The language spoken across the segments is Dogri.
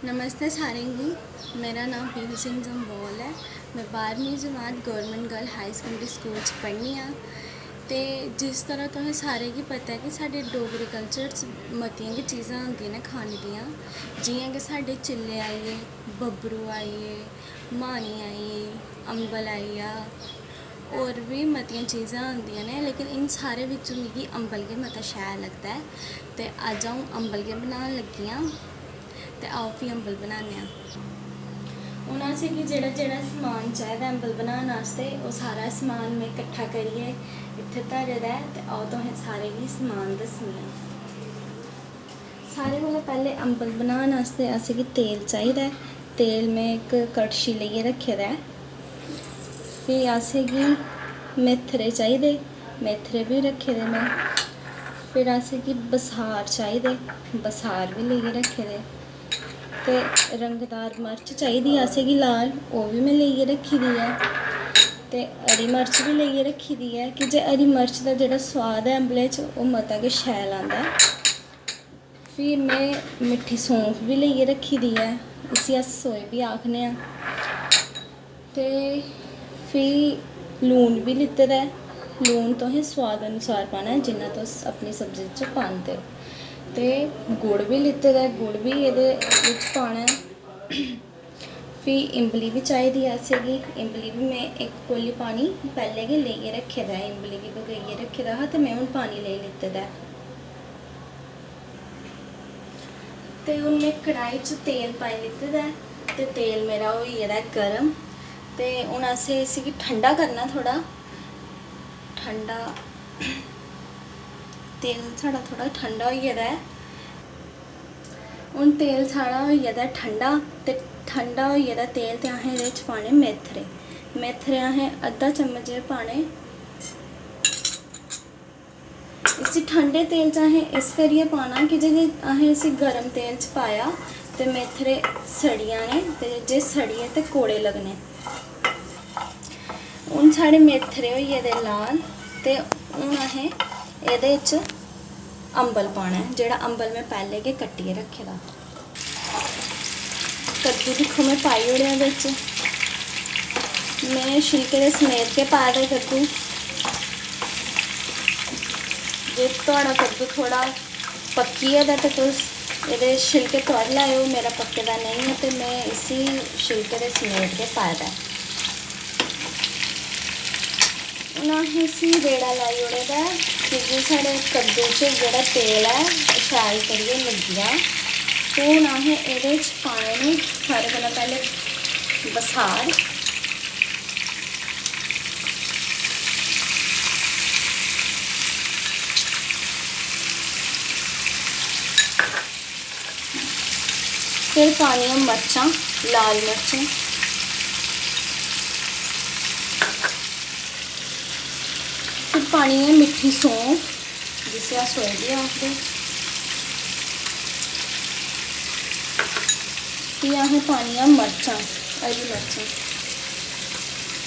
नमस्ते सारें गी। मेरा नाम पीहू सिंह जम्बोल है। मैं 12वीं जमात government girl high secondary school च पढ़नी आं। ते जिस तरह तुसें सारें गी पता है कि साढ़े डोगरी कल्चर च मतियां गै चीज़ां होंदियां ने खाने दियां, जियां कि साढ़े चिल्ले आई गे, बब्बरू आई गे, म्हानी आई गेई, अम्बल आई गेआ, होर बी मतियां चीज़ां होंदियां ने, लेकिन इन सारे बिच्चों मिगी अम्बल गै मता शैल लगदा ऐ। ते अज्ज अ'ऊं अम्बल गै बनान लगी आं। ते आओ फ्ही अम्बल बनाने आं। हून असेंगी जेह्ड़ा समान चाहिदा अम्बल बनाने आस्तै, ओह् सारा समान में कट्ठा करियै इत्थै धरे दा ऐ। ते आओ तुसें सारें गी समान दस्सनी आं। सारें कोला पैह्लें अम्बल बनाने आस्तै असेंगी तेल चाहिदा ऐ। तेल में इक कड़छी लेइयै रक्खे दा ऐ। फ्ही असेंगी मेथरे चाहिदे, मेथरे बी रक्खे दे में। फिर असेंगी बसार चाहिदे, बसार बी लेइयै रक्खे दे। ते रंगदार मर्च चाहिदी असेंगी लाल, ओह् बी में लेइयै रक्खी दी ऐ। ते हरी मर्च बी लेइयै रक्खी दी ऐ कि जे हरी मर्च दा जेह्ड़ा सोआद ऐ अम्बले च ओह् मता गै शैल आंदा ऐ। फ्ही में मिट्ठी सौंफ बी लेइयै रक्खी दी ऐ, इसी अस सोए बी आखने आं। ते फ्ही लून बी लित्ते दा ऐ। लून तुसें सोआद अनुसार पाना ऐ, जिन्ना तुस अपनी सब्जी च पांदे ओ। ते गुड़ बी लित्ते दा ऐ, गुड़ बी एह्दे बिच्च पाना ऐ। फ्ही इम्बली बी चाहिदी ऐ असेंगी। इम्बली बी में इक कौली पानी पैह्लें गै लेइयै रक्खे दा ऐ। इम्बली गी भगोइयै रक्खे दा हा ते में हून पानी लेई लैते दा ऐ। ते हून में कड़ाही च तेल पाई लैते दा ऐ। ते तेल मेरा होई गेदा ऐ गर्म। ते हून असें इसगी ठंडा करना थोह्ड़ा। ठंडा तेल साढ़ा थोह्ड़ा ठंडा होई गेदा ऐ। हून तेल साढ़ा होई गेदा ऐ ठंडा। ते ठंडा होई गेदा तेल ते असें एह्दे च पाने मेथरे। मेथरे असें अद्धा चम्मच पाने। इसी ठंडे तेल च असें इस करियै पाना कि जे असें इसी गर्म तेल च पाया ते मेथरे सड़ी जाने, ते जे सड़ी गे ते कौड़े लग्गने। हून साढ़े मेथरे होई गेदे लाल। ते हून असें एह्दे च अम्बल पाना ऐ, जेह्ड़ा अम्बल में पैह्लें गै कट्टियै रक्खे दा। कद्दू दिक्खो में पाई ओड़ेआ बिच्च। में छिलके दे समेत गै पाए दा कद्दू। जे थोआड़ा कद्दू थोह्ड़ा पक्की गेदा ते तुस एह्दे छिलके तोआरी लैएओ। मेरा पक्के दा नेईं ऐ ते में इसी छिलके दे समेत गै पाए दा ऐ। हून असें इसी रेड़ा लाई ओड़े दा ऐ क्योंकि साढ़े कद्दू च जेह्ड़ा तेल ऐ ओह् शैल करियै लग्गी जा। ते हून असें एह्दे च पाने न सारें कोला पैह्लें बसार। फिर पानियां मर्चां, लाल मर्चां। फिर पानी है मिट्ठी सौंफ, जिसे अस सोए बी आखदे। फ्ही असें पानियां मर्चां, हरी मर्चां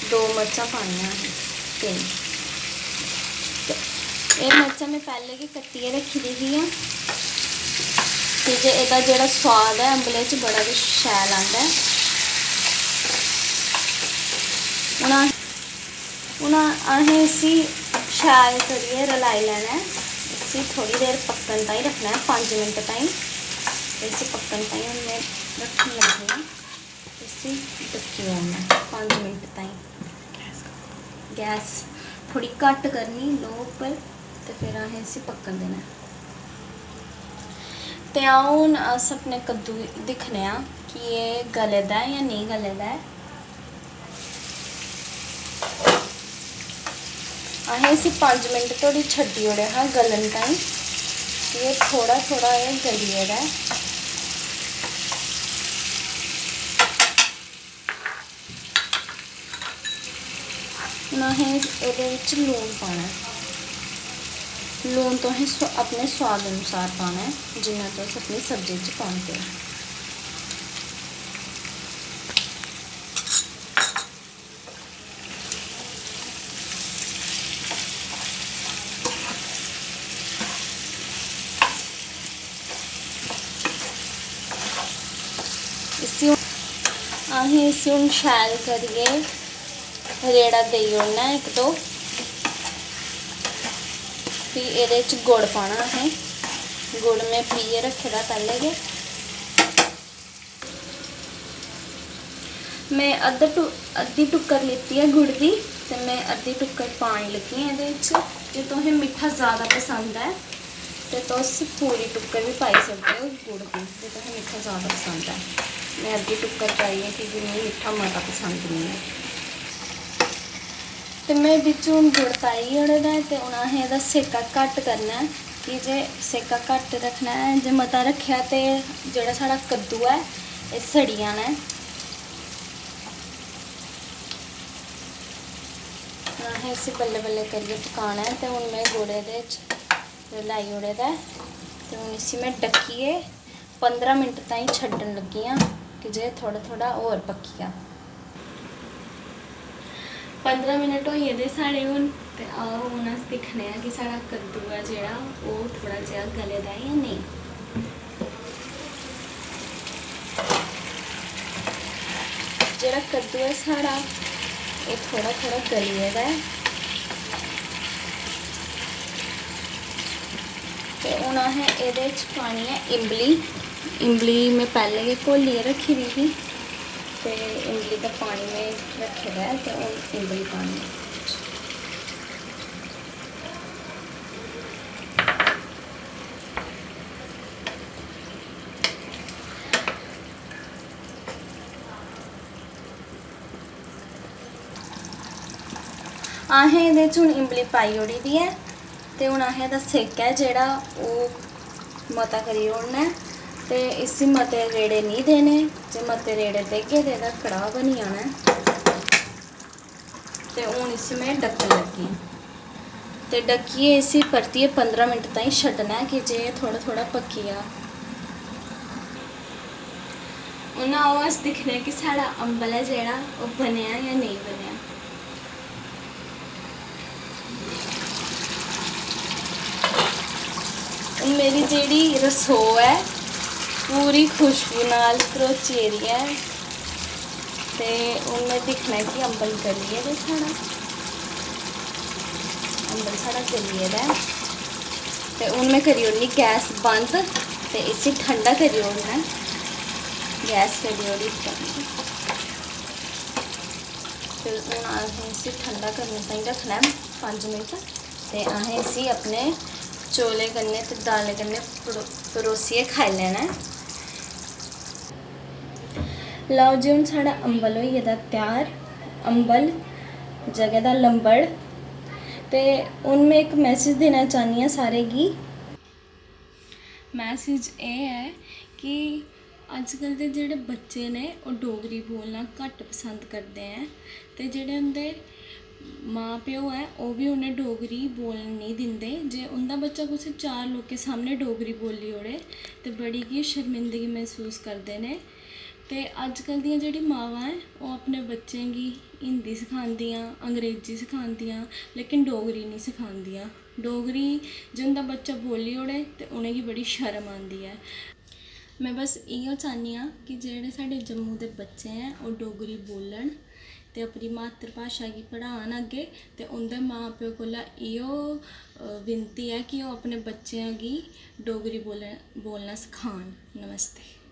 2 मर्चां पानियां असें 3। ते एह् मर्चां में पैह्लें गै कट्टियै रक्खी दी हियां कि जे एह्दा जेह्ड़ा सोआद ऐ अम्बले च बड़ा गै शैल आंदा ऐ। हून असें इसी शैल करियै रलाई लैना ऐ। इसी थोड़ी देर पक्कन ताईं रक्खना ऐ, 5 मिंट ताईं। इसी पक्कन ताईं हून में रक्खन लगी आं। इसी ढक्की ओड़ना 5 मिंट ताईं। गैस थोड़ी घट्ट करनी लो उप्पर, ते फिर असें इसी पक्कन देना ऐ। ते आओ हून अस अपने कद्दू दिक्खने आं कि एह् गले दा ऐ जां नेईं गले दा ऐ। असें इसी 5 मिंट धोड़ी छड्डी ओड़ेआ हा गलन ताईं। एह् थोह्ड़ा थोह्ड़ा एह् गली गेदा ऐ। हून असें एह्दे बिच्च लून पाना ऐ। लून तुसें अपने सोआद अनुसार पाना ऐ, जिन्ना तुस अपनी सब्जी च पांदे हो। इसी हूँ शैल करिए रेड़ा देई ओड़ना इक दो। फिर एह्दे च गुड़ पाना असें, गुड़ में पीए रखे दा पैह्ले गै। मैं अद्धी टुक्कर लेती है गुड़ दी, ते मैं अद्धी टुक्कर पानी लगी एह्दे च। जे तुसें मिट्ठा ज़्यादा पसंद है तो तुस पूरी टुक्कर भी पाई सकते हो गुड़ दी, जे तुसें मिट्ठा ज़्यादा पसंद है। मैं अद्धी टुक्कर पाई है क्योंकि मिगी मिट्ठा मता पसंद नहीं है। तो मैं बिच हूँ गुड़ पाई ओड़े दा, ते हून असें एह्दा सेका घट्ट करना है कि जे सेका घट्ट रखना है, जे मता रखेआ ते जेह्ड़ा साढ़ा कद्दू है एह् सड़ी जाना है। असें इसी बल्ले बल्ले करिए पकाना है। तो हून मैं गुड़ एह्दे च लाई ओड़े दा, ते हून इसी मैं ढक्किए 15 मिनट ताईं छड्डन लगी आं कि जे थोड़ा थोड़ा होर पक्की जा। 15 मिनट होई गेदे साढ़े हून, ते आओ हून अस दिक्खने आं कि साढ़ा कद्दू है जेह्ड़ा ओह् थोड़ा जेहा गले दा है या नेईं। जेह्ड़ा कद्दू है साढ़ा एह् थोड़ा थोड़ा गली गेदा है। ते हून असें एह्दे च पानी है इमली। इमली में पैह्ले गै घोलियै रखी दी ही, ते इमली का पानी में रखे दा है, ते हून इमली पानी है। असें एह्दे च हून इमली पाई ओड़ी दी है, ते हून असें एह्दा सेका है जेह्ड़ा ओह् मता करी ओड़ना है। ते इसी मते रेड़े नहीं देने, जे मते रेड़े देगे ते एह्दा कड़ाह बनी जाना है। ते हून इसी में ढक्कन लगी, ते ढक्कियै इसी परतियै 15 मिनट ताईं छड्डना है कि जे थोड़ा थोड़ा पक्की जा। हून आओ अस दिक्खने कि साढ़ा अम्बल है जेह्ड़ा ओह् बनेआ या नेईं बनेआ। मेरी जेह्ड़ी रसोऽ है पूरी खुशबू नाल भरोची गेदी है। ते हून में दिक्खना कि अम्बल गली गेदा साढ़ा, अम्बल साढ़ा गली गेदा है। ते हून मैं करी ओड़नी गैस बंद, ते इसी ठंडा करी ओड़ना। गैस करी ओड़ी बंद, ते हून असें इसी ठंडा करने ताईं रखना है 5 मिनट। ते असें इसी अपने चौलें कन्नै ते दालें कन्नै परोसियै खाई लैना है। लाओ जी हून साढ़ा अम्बल होई गेदा त्यार, अम्बल जगह दा लंबड़। ते हून मैं एक मैसेज देना चाह्नी आं सारें गी। मैसेज एह् है कि अजकल दे जेह्ड़े बच्चे ने ओह् डोगरी बोलना घट्ट पसंद करदे हैं, ते जेह्ड़े उं'दे मां प्यो ऐ ओह् भी उ'नें डोगरी बोलन नहीं दिंदे। जे उं'दा बच्चा कुसै 4 लोकें सामने डोगरी बोली ओड़े ते बड़ी गै शर्मिंदगी महसूस करदे ने। ते अजकल दियां जेह्ड़ी मावां ऐं ओह् अपने बच्चें गी हिंदी सखांदियां, अंग्रेजी सखांदियां, लेकिन डोगरी नहीं सखांदियां। डोगरी जे उं'दा बच्चा बोली ओड़े ते उ'नेंगी बड़ी शर्म आंदी है। मैं बस इ'यो चाह्न्नी आं कि जेह्ड़े साढ़े जम्मू दे बच्चे हैं ओह् डोगरी बोलन ते अपनी मात्तर भाशा गी पढ़ान अग्गें। ते उं'दे मां प्यो कोला इ'यो विनती है कि ओह् अपने बच्चें गी डोगरी बोलना सखान। नमस्ते।